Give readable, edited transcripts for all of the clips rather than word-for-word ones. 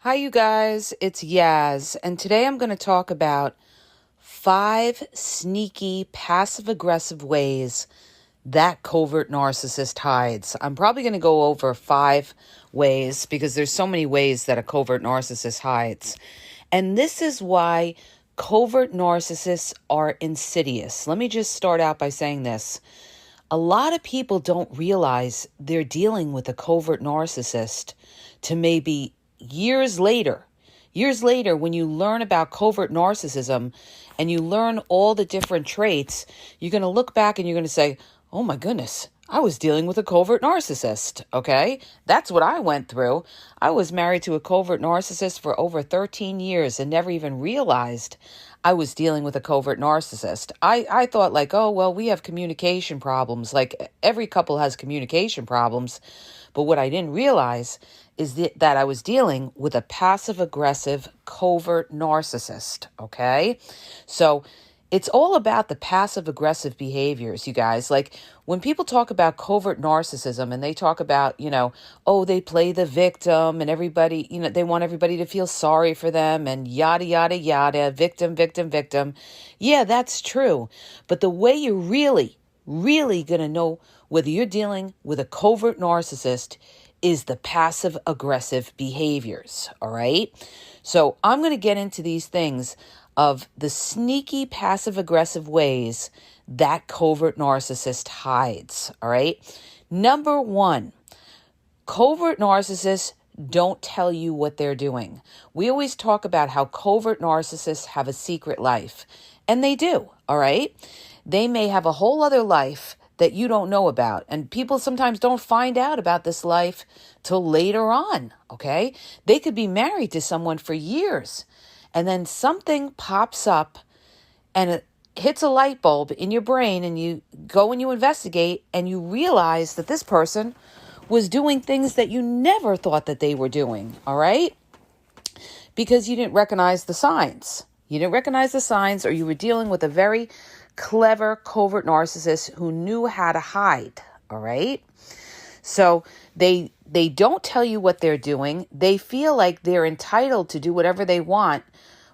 Hi, you guys. It's Yaz, and today I'm going to talk about 5 sneaky, passive-aggressive ways that covert narcissist hides. I'm probably going to go over 5 ways because there's so many ways that a covert narcissist hides. And this is why covert narcissists are insidious. Let me just start out by saying this. A lot of people don't realize they're dealing with a covert narcissist to maybe years later. Years later, when you learn about covert narcissism and you learn all the different traits, you're going to look back and you're going to say, oh my goodness, I was dealing with a covert narcissist, okay? That's what I went through. I was married to a covert narcissist for over 13 years and never even realized I was dealing with a covert narcissist. I thought like, oh, well, we have communication problems. Like every couple has communication problems. But what I didn't realize is that I was dealing with a passive-aggressive covert narcissist, okay? So it's all about the passive-aggressive behaviors, you guys. Like when people talk about covert narcissism and they talk about, oh, they play the victim and everybody, they want everybody to feel sorry for them and yada, yada, yada, victim, victim, victim. Yeah, that's true. But the way you're really going to know whether you're dealing with a covert narcissist is the passive aggressive behaviors. All right. So I'm going to get into these things of the sneaky passive aggressive ways that covert narcissist hides. All right. Number 1, covert narcissists don't tell you what they're doing. We always talk about how covert narcissists have a secret life, and they do. All right. They may have a whole other life that you don't know about. And people sometimes don't find out about this life till later on, okay? They could be married to someone for years, and then something pops up and it hits a light bulb in your brain, and you go and you investigate, and you realize that this person was doing things that you never thought that they were doing, all right? Because you didn't recognize the signs. You didn't recognize the signs, or you were dealing with a very clever covert narcissist who knew how to hide, all right? So they don't tell you what they're doing. They feel like they're entitled to do whatever they want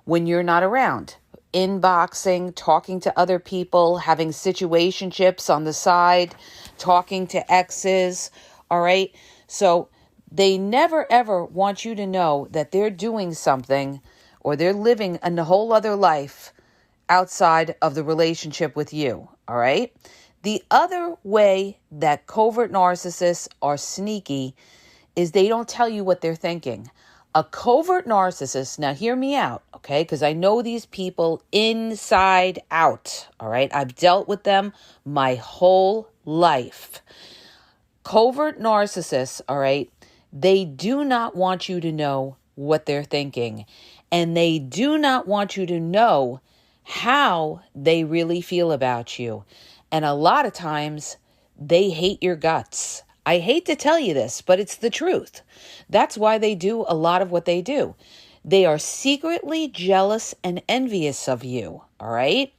when you're not around. Inboxing, talking to other people, having situationships on the side, talking to exes, all right? So they never ever want you to know that they're doing something or they're living a whole other life outside of the relationship with you, all right? The other way that covert narcissists are sneaky is they don't tell you what they're thinking. A covert narcissist, now hear me out, okay? Because I know these people inside out, all right? I've dealt with them my whole life. Covert narcissists, all right, they do not want you to know what they're thinking. And they do not want you to know how they really feel about you. And a lot of times they hate your guts. I hate to tell you this, but it's the truth. That's why they do a lot of what they do. They are secretly jealous and envious of you, all right?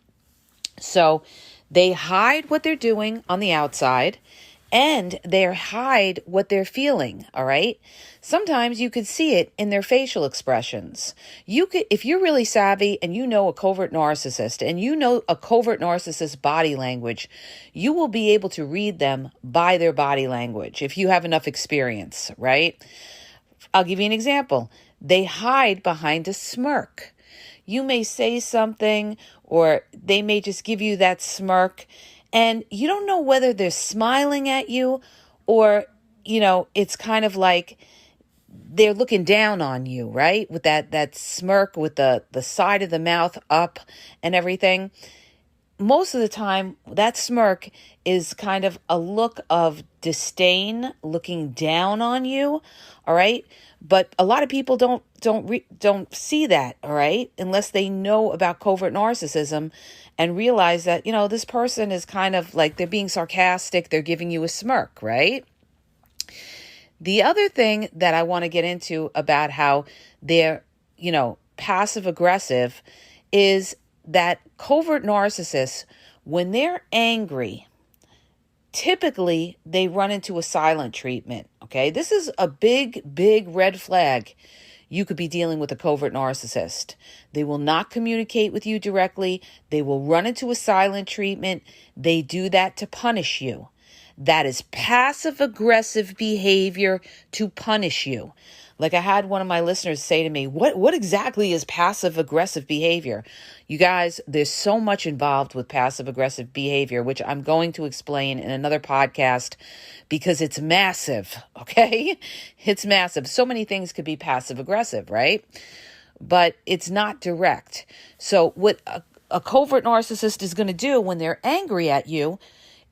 So they hide what they're doing on the outside, and they hide what they're feeling, all right? Sometimes you could see it in their facial expressions. If you're really savvy and you know a covert narcissist and you know a covert narcissist body language, you will be able to read them by their body language if you have enough experience, right? I'll give you an example. They hide behind a smirk. You may say something or they may just give you that smirk, and you don't know whether they're smiling at you or, it's kind of like they're looking down on you, right? With that smirk with the side of the mouth up and everything. Most of the time, that smirk is kind of a look of disdain, looking down on you, all right? But a lot of people don't see that, all right? Unless they know about covert narcissism and realize that, this person is kind of like they're being sarcastic, they're giving you a smirk, right? The other thing that I want to get into about how they're, passive aggressive is that covert narcissists, when they're angry, typically they run into a silent treatment, okay? This is a big, big red flag. you could be dealing with a covert narcissist. They will not communicate with you directly. They will run into a silent treatment. They do that to punish you. That is passive aggressive behavior to punish you. Like I had one of my listeners say to me, what exactly is passive aggressive behavior? You guys, there's so much involved with passive aggressive behavior, which I'm going to explain in another podcast because it's massive, okay? It's massive. So many things could be passive aggressive, right? But it's not direct. So what a covert narcissist is going to do when they're angry at you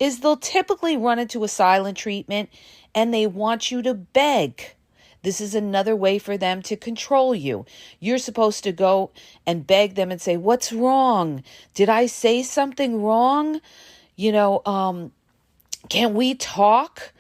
is they'll typically run into a silent treatment and they want you to beg. This is another way for them to control you. You're supposed to go and beg them and say, what's wrong? Did I say something wrong? Can we talk?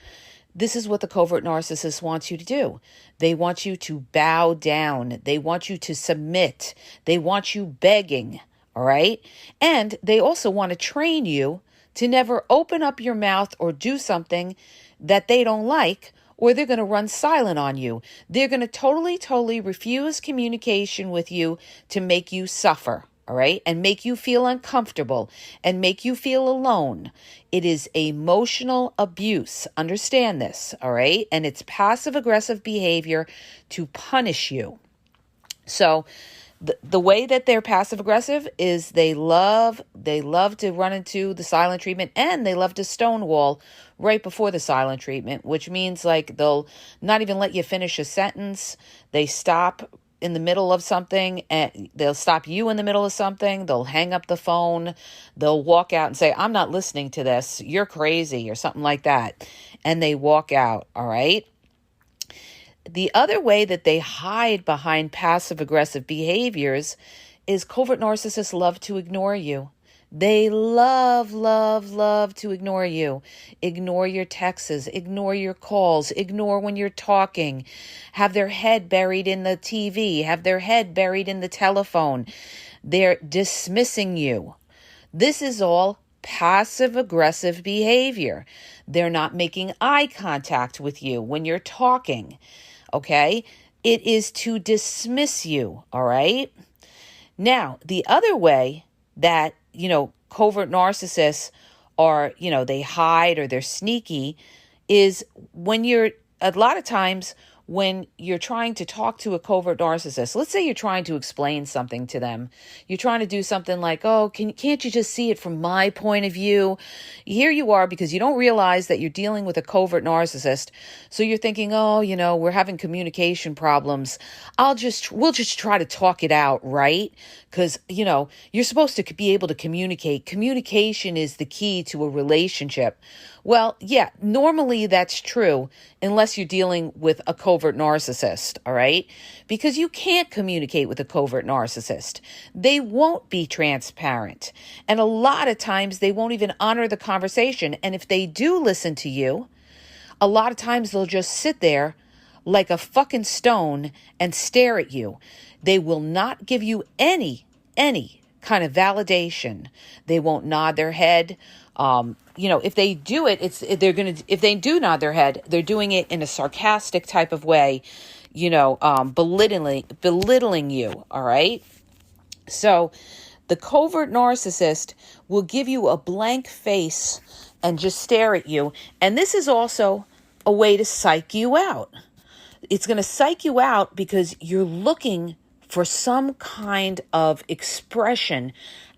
This is what the covert narcissist wants you to do. They want you to bow down. They want you to submit. They want you begging, all right? And they also want to train you to never open up your mouth or do something that they don't like, or they're going to run silent on you. They're going to totally refuse communication with you to make you suffer, all right? And make you feel uncomfortable and make you feel alone. It is emotional abuse. Understand this, all right? And it's passive-aggressive behavior to punish you. So the way that they're passive aggressive is they love to run into the silent treatment, and they love to stonewall right before the silent treatment, which means like they'll not even let you finish a sentence. They stop in the middle of something, and they'll stop you in the middle of something. They'll hang up the phone. They'll walk out and say, I'm not listening to this. You're crazy, or something like that. And they walk out. All right. The other way that they hide behind passive-aggressive behaviors is covert narcissists love to ignore you. They love to ignore you. Ignore your texts, ignore your calls, ignore when you're talking, have their head buried in the TV, have their head buried in the telephone. They're dismissing you. This is all passive-aggressive behavior. They're not making eye contact with you when you're talking. Okay, it is to dismiss you, all right? Now, the other way that, covert narcissists are, they hide or they're sneaky is when a lot of times when you're trying to talk to a covert narcissist, let's say you're trying to explain something to them. You're trying to do something like, oh, can't you just see it from my point of view? Here you are because you don't realize that you're dealing with a covert narcissist. So you're thinking, oh, we're having communication problems. We'll just try to talk it out, right? Because, you're supposed to be able to communicate. Communication is the key to a relationship. Well, yeah, normally that's true unless you're dealing with a covert narcissist, all right? Because you can't communicate with a covert narcissist. They won't be transparent. And a lot of times they won't even honor the conversation. And if they do listen to you, a lot of times they'll just sit there like a fucking stone and stare at you. They will not give you any kind of validation. They won't nod their head. If they do it, if they do nod their head, they're doing it in a sarcastic type of way, belittling you. All right. So the covert narcissist will give you a blank face and just stare at you. And this is also a way to psych you out. It's going to psych you out because you're looking for some kind of expression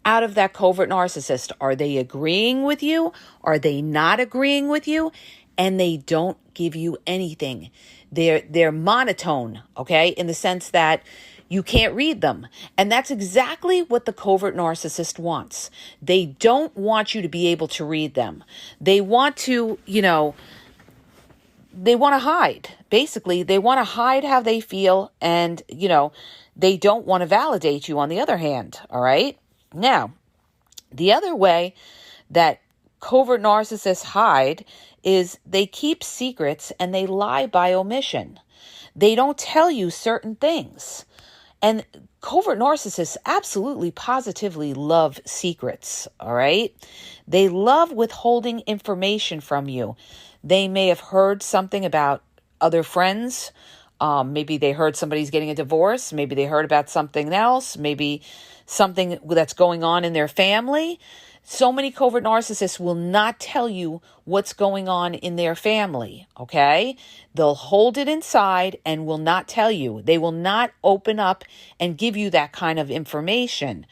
out of that covert narcissist. Are they agreeing with you? Are they not agreeing with you? And they don't give you anything. They're monotone, okay? In the sense that you can't read them. And that's exactly what the covert narcissist wants. They don't want you to be able to read them. They want to, they want to hide. Basically, they want to hide how they feel, and, they don't want to validate you on the other hand, all right? Now, the other way that covert narcissists hide is they keep secrets and they lie by omission. They don't tell you certain things. And covert narcissists absolutely, positively love secrets, all right? They love withholding information from you. They may have heard something about other friends, Maybe they heard somebody's getting a divorce. Maybe they heard about something else. Maybe something that's going on in their family. So many covert narcissists will not tell you what's going on in their family, okay? They'll hold it inside and will not tell you. They will not open up and give you that kind of information.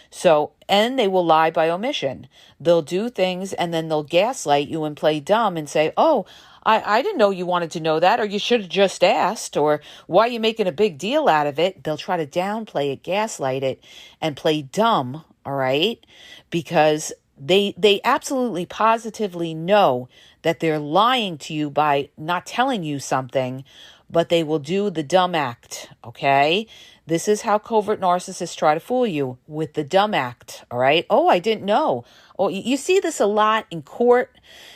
So, and they will lie by omission. They'll do things and then they'll gaslight you and play dumb and say, oh, I didn't know you wanted to know that, or you should have just asked, or why are you making a big deal out of it? They'll try to downplay it, gaslight it, and play dumb, all right? Because they absolutely positively know that they're lying to you by not telling you something, but they will do the dumb act, okay? This is how covert narcissists try to fool you, with the dumb act, all right? Oh, I didn't know. Oh, you see this a lot in court,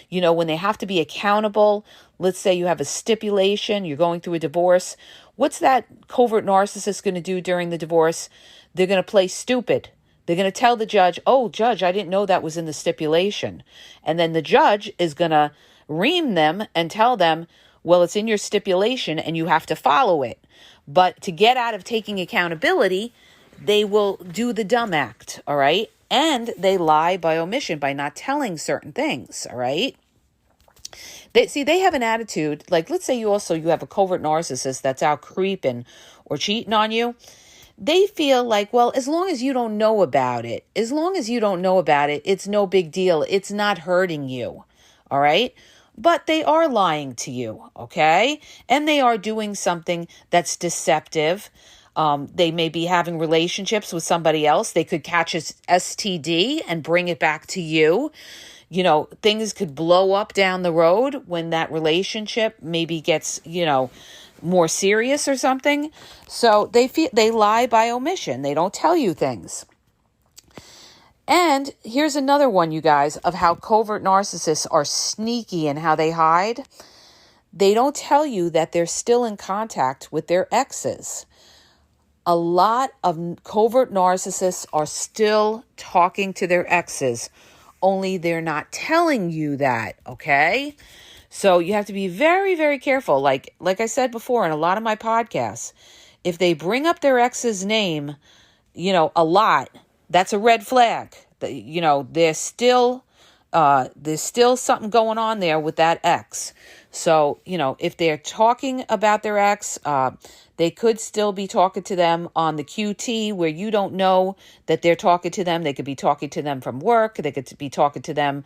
when they have to be accountable. Let's say you have a stipulation, you're going through a divorce. What's that covert narcissist going to do during the divorce? They're going to play stupid. They're going to tell the judge, oh, judge, I didn't know that was in the stipulation. And then the judge is going to ream them and tell them, well, it's in your stipulation and you have to follow it. But to get out of taking accountability, they will do the dumb act, all right? And they lie by omission, by not telling certain things, all right? They have an attitude, like let's say you have a covert narcissist that's out creeping or cheating on you. They feel like, well, as long as you don't know about it, it's no big deal. It's not hurting you, all right? But they are lying to you, okay? And they are doing something that's deceptive. They may be having relationships with somebody else. They could catch a STD and bring it back to you. Things could blow up down the road when that relationship maybe gets, more serious or something. So they lie by omission. They don't tell you things. And here's another one, you guys, of how covert narcissists are sneaky and how they hide. They don't tell you that they're still in contact with their exes. A lot of covert narcissists are still talking to their exes, only they're not telling you that, okay? So you have to be very, very careful. Like I said before in a lot of my podcasts, if they bring up their ex's name, a lot, that's a red flag. There's still something going on there with that ex. So, if they're talking about their ex, they could still be talking to them on the QT where you don't know that they're talking to them. They could be talking to them from work. They could be talking to them,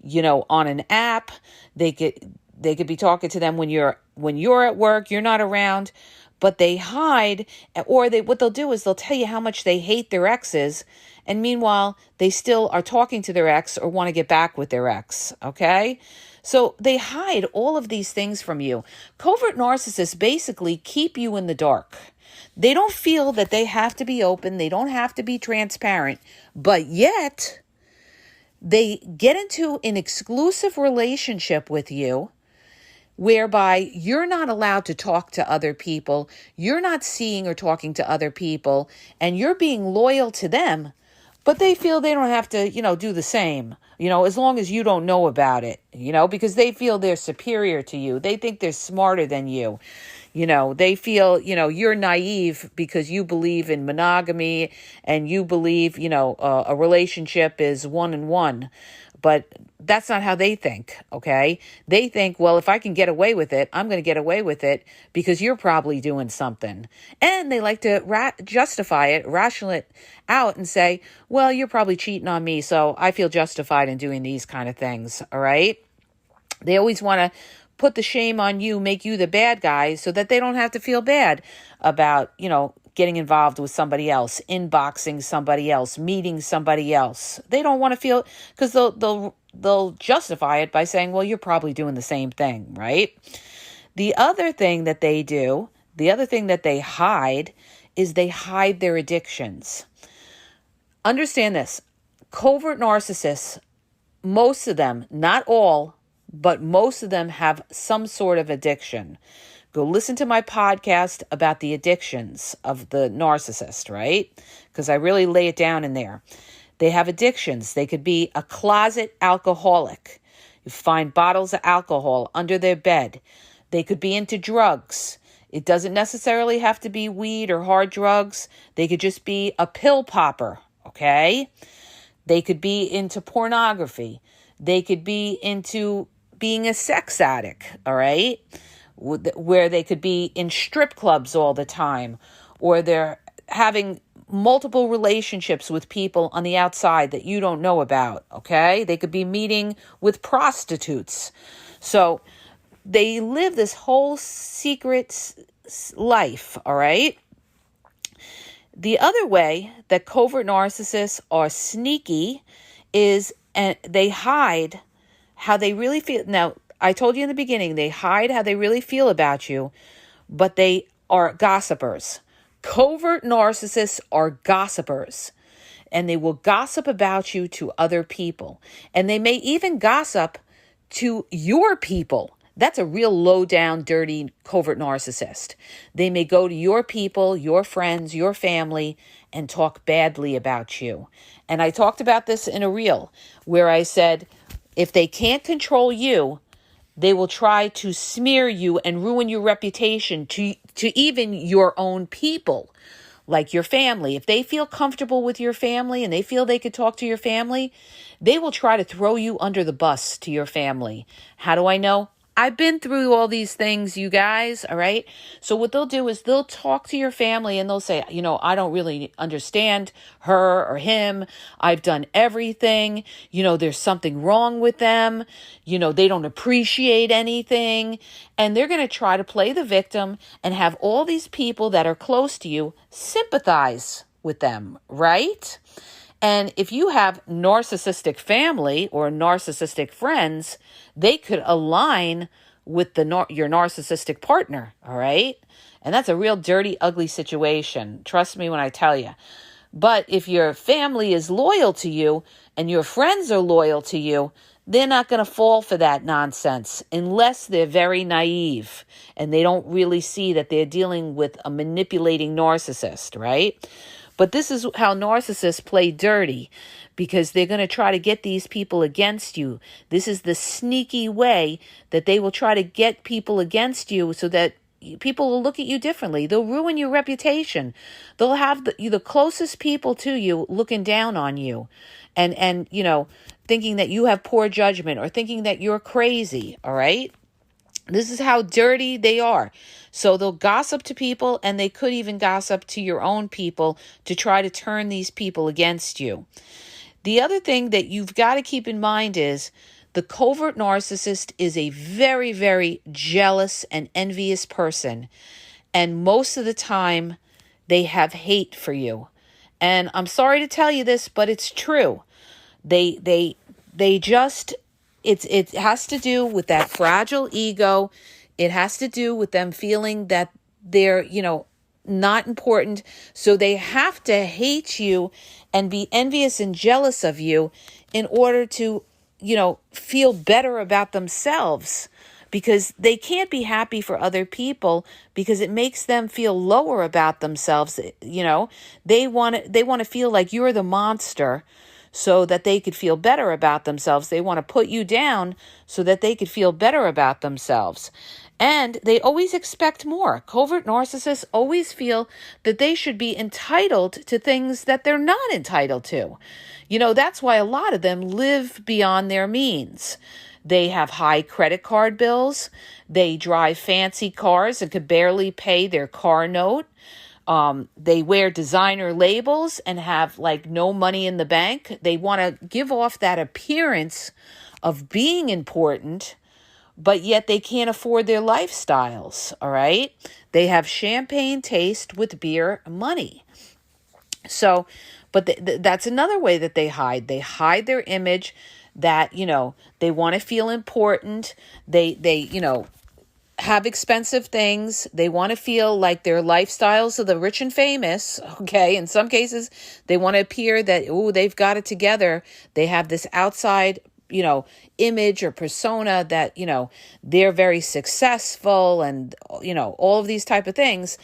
on an app. They could be talking to them when you're at work, you're not around, but they hide, or what they'll do is they'll tell you how much they hate their exes. And meanwhile, they still are talking to their ex or want to get back with their ex. Okay. So they hide all of these things from you. Covert narcissists basically keep you in the dark. They don't feel that they have to be open. They don't have to be transparent, but yet they get into an exclusive relationship with you whereby you're not allowed to talk to other people. You're not seeing or talking to other people, and you're being loyal to them, but they feel they don't have to, do the same, as long as you don't know about it, because they feel they're superior to you. They think they're smarter than you. They feel, you're naive because you believe in monogamy and you believe, a relationship is one and one. But that's not how they think, okay? They think, well, if I can get away with it, I'm going to get away with it because you're probably doing something. And they like to justify it, rational it out and say, well, you're probably cheating on me, so I feel justified in doing these kind of things, all right? They always want to put the shame on you, make you the bad guy so that they don't have to feel bad about, getting involved with somebody else, inboxing somebody else, meeting somebody else. They don't want to feel, because they'll justify it by saying, well, you're probably doing the same thing, right? The other thing that they do, the other thing that they hide is they hide their addictions. Understand this. Covert narcissists, most of them, not all, but most of them have some sort of addiction. Go listen to my podcast about the addictions of the narcissist, right? Because I really lay it down in there. They have addictions. They could be a closet alcoholic. You find bottles of alcohol under their bed. They could be into drugs. It doesn't necessarily have to be weed or hard drugs. They could just be a pill popper, okay? They could be into pornography. They could be into being a sex addict, all right? Where they could be in strip clubs all the time, or they're having multiple relationships with people on the outside that you don't know about, okay? They could be meeting with prostitutes. So they live this whole secret life, all right? The other way that covert narcissists are sneaky is, and they hide how they really feel. Now, I told you in the beginning, they hide how they really feel about you, but they are gossipers. Covert narcissists are gossipers, and they will gossip about you to other people. And they may even gossip to your people. That's a real low down, dirty, covert narcissist. They may go to your people, your friends, your family, and talk badly about you. And I talked about this in a reel where I said, if they can't control you, they will try to smear you and ruin your reputation to even your own people, like your family. If they feel comfortable with your family and they feel they could talk to your family, they will try to throw you under the bus to your family. How do I know? I've been through all these things, you guys, all right? So what they'll do is they'll talk to your family and they'll say, I don't really understand her or him. I've done everything. There's something wrong with them. They don't appreciate anything. And they're going to try to play the victim and have all these people that are close to you sympathize with them, right? And if you have narcissistic family or narcissistic friends, they could align with your narcissistic partner, all right? And that's a real dirty, ugly situation. Trust me when I tell you. But if your family is loyal to you and your friends are loyal to you, they're not going to fall for that nonsense unless they're very naive and they don't really see that they're dealing with a manipulating narcissist, right? But this is how narcissists play dirty, because they're going to try to get these people against you. This is the sneaky way that they will try to get people against you so that people will look at you differently. They'll ruin your reputation. They'll have the closest people to you looking down on you and thinking that you have poor judgment or thinking that you're crazy, all right? This is how dirty they are. So they'll gossip to people, and they could even gossip to your own people to try to turn these people against you. The other thing that you've got to keep in mind is the covert narcissist is a very, very jealous and envious person. And most of the time, they have hate for you. And I'm sorry to tell you this, but it's true. They just... It has to do with that fragile ego. It has to do with them feeling that they're, not important. So they have to hate you and be envious and jealous of you in order to, feel better about themselves, because they can't be happy for other people because it makes them feel lower about themselves. They want to feel like you're the monster, so that they could feel better about themselves. They want to put you down so that they could feel better about themselves. And they always expect more. Covert narcissists always feel that they should be entitled to things that they're not entitled to. That's why a lot of them live beyond their means. They have high credit card bills. They drive fancy cars and could barely pay their car note. They wear designer labels and have no money in the bank. They want to give off that appearance of being important, but yet they can't afford their lifestyles, all right? They have champagne taste with beer money. So, but that's another way that they hide. They hide their image that, they want to feel important. They have expensive things. They want to feel like their lifestyles of the rich and famous. Okay. In some cases, they want to appear that, they've got it together. They have this outside, image or persona that, they're very successful and, all of these type of things.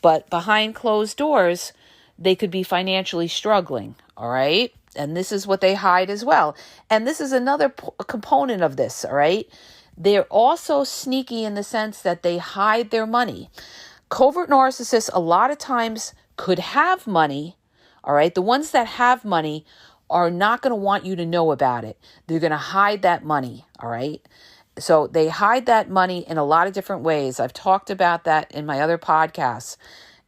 But behind closed doors, they could be financially struggling. All right. And this is what they hide as well. And this is another component of this. All right. They're also sneaky in the sense that they hide their money. covert narcissists a lot of times could have money, all right? The ones that have money are not going to want you to know about it. They're going to hide that money, all right? So they hide that money in a lot of different ways. I've talked about that in my other podcasts.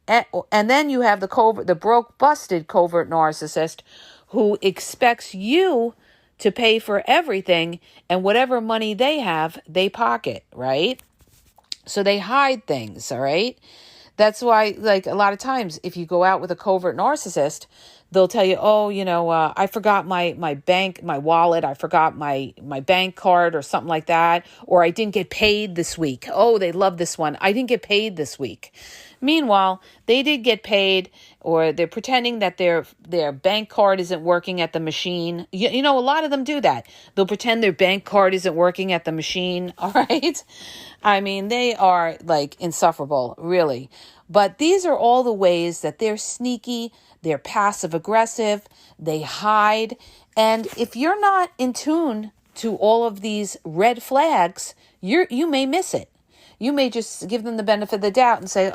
And then you have the broke, busted covert narcissist who expects you to pay for everything, and whatever money they have, they pocket, right? So they hide things, all right? That's why, like, a lot of times, if you go out with a covert narcissist, they'll tell you, oh, I forgot my wallet. I forgot my bank card or something like that. Or I didn't get paid this week. Oh, they love this one. I didn't get paid this week. Meanwhile, they did get paid, or they're pretending that their bank card isn't working at the machine. A lot of them do that. They'll pretend their bank card isn't working at the machine, all right? I mean, they are, like, insufferable, really. But these are all the ways that they're sneaky, they're passive-aggressive, they hide. And if you're not in tune to all of these red flags, you may miss it. You may just give them the benefit of the doubt and say, they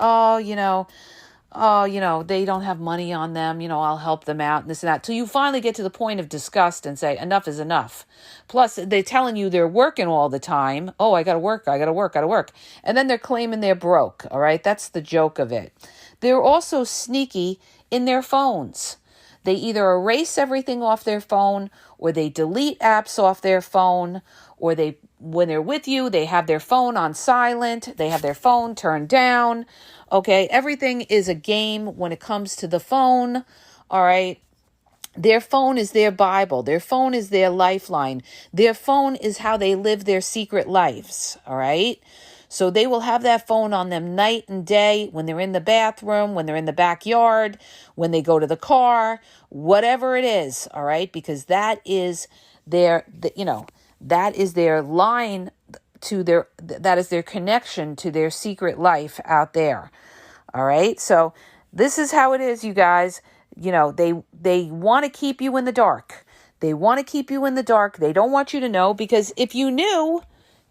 don't have money on them. I'll help them out and this and that. Till you finally get to the point of disgust and say, enough is enough. Plus, they're telling you they're working all the time. Oh, I got to work. And then they're claiming they're broke. All right. That's the joke of it. They're also sneaky in their phones. They either erase everything off their phone, or they delete apps off their phone, or when they're with you, they have their phone on silent, they have their phone turned down. Okay, everything is a game when it comes to the phone. All right. Their phone is their Bible. Their phone is their lifeline. Their phone is how they live their secret lives. All right. So they will have that phone on them night and day, when they're in the bathroom, when they're in the backyard, when they go to the car, whatever it is, all right? Because that is their line to that is their connection to their secret life out there, all right? So this is how it is, you guys. They want to keep you in the dark. They want to keep you in the dark. They don't want you to know, because if you knew,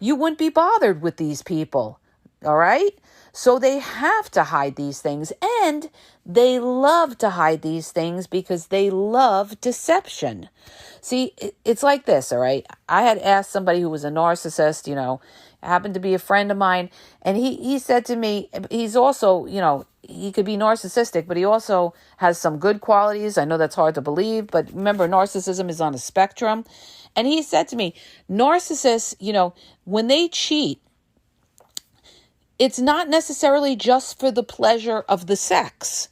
you wouldn't be bothered with these people, all right? So they have to hide these things, and they love to hide these things because they love deception. See, it's like this, all right? I had asked somebody who was a narcissist, happened to be a friend of mine, and he said to me, he's also, he could be narcissistic, but he also has some good qualities. I know that's hard to believe, but remember, narcissism is on a spectrum. And he said to me, narcissists, when they cheat, it's not necessarily just for the pleasure of the sex.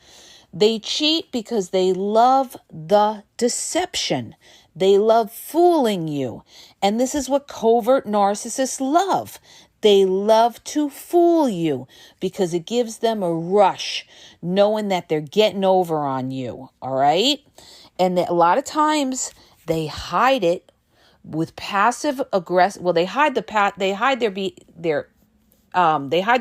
They cheat because they love the deception. They love fooling you. And this is what covert narcissists love. They love to fool you because it gives them a rush, knowing that they're getting over on you. All right. And a lot of times they hide it with passive aggressive. Well, they hide their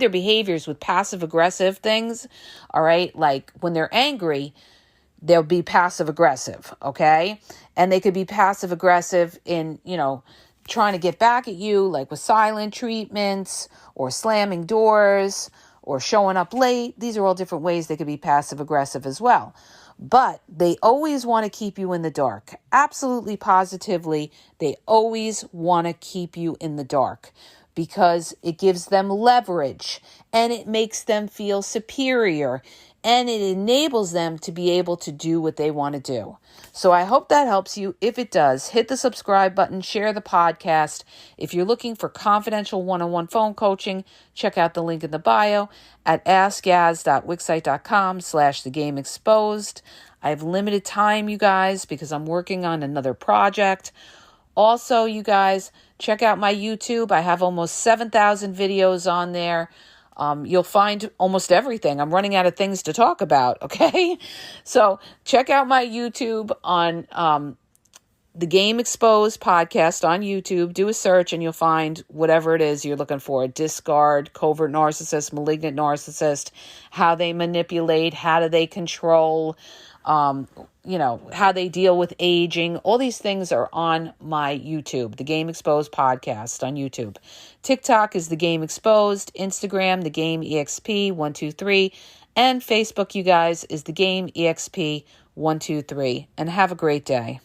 behaviors with passive aggressive things. All right. Like when they're angry, they'll be passive aggressive. Okay. And they could be passive aggressive in, trying to get back at you, like with silent treatments or slamming doors or showing up late. These are all different ways they could be passive aggressive as well. But they always want to keep you in the dark. Absolutely, positively, they always want to keep you in the dark because it gives them leverage and it makes them feel superior and it enables them to be able to do what they want to do. So I hope that helps you. If it does, hit the subscribe button, share the podcast. If you're looking for confidential one-on-one phone coaching, check out the link in the bio at askgaz.wixsite.com/thegameexposed. I have limited time, you guys, because I'm working on another project. Also, you guys, check out my YouTube. I have almost 7,000 videos on there. You'll find almost everything. I'm running out of things to talk about, okay? So check out my YouTube on The Game Exposed podcast on YouTube. Do a search and you'll find whatever it is you're looking for. Discard, covert narcissist, malignant narcissist, how they manipulate, how do they control, how they deal with aging. All these things are on my YouTube, The Game Exposed podcast on YouTube. TikTok is The Game Exposed. Instagram, The Game EXP 123. And Facebook, you guys, is The Game EXP 123. And have a great day.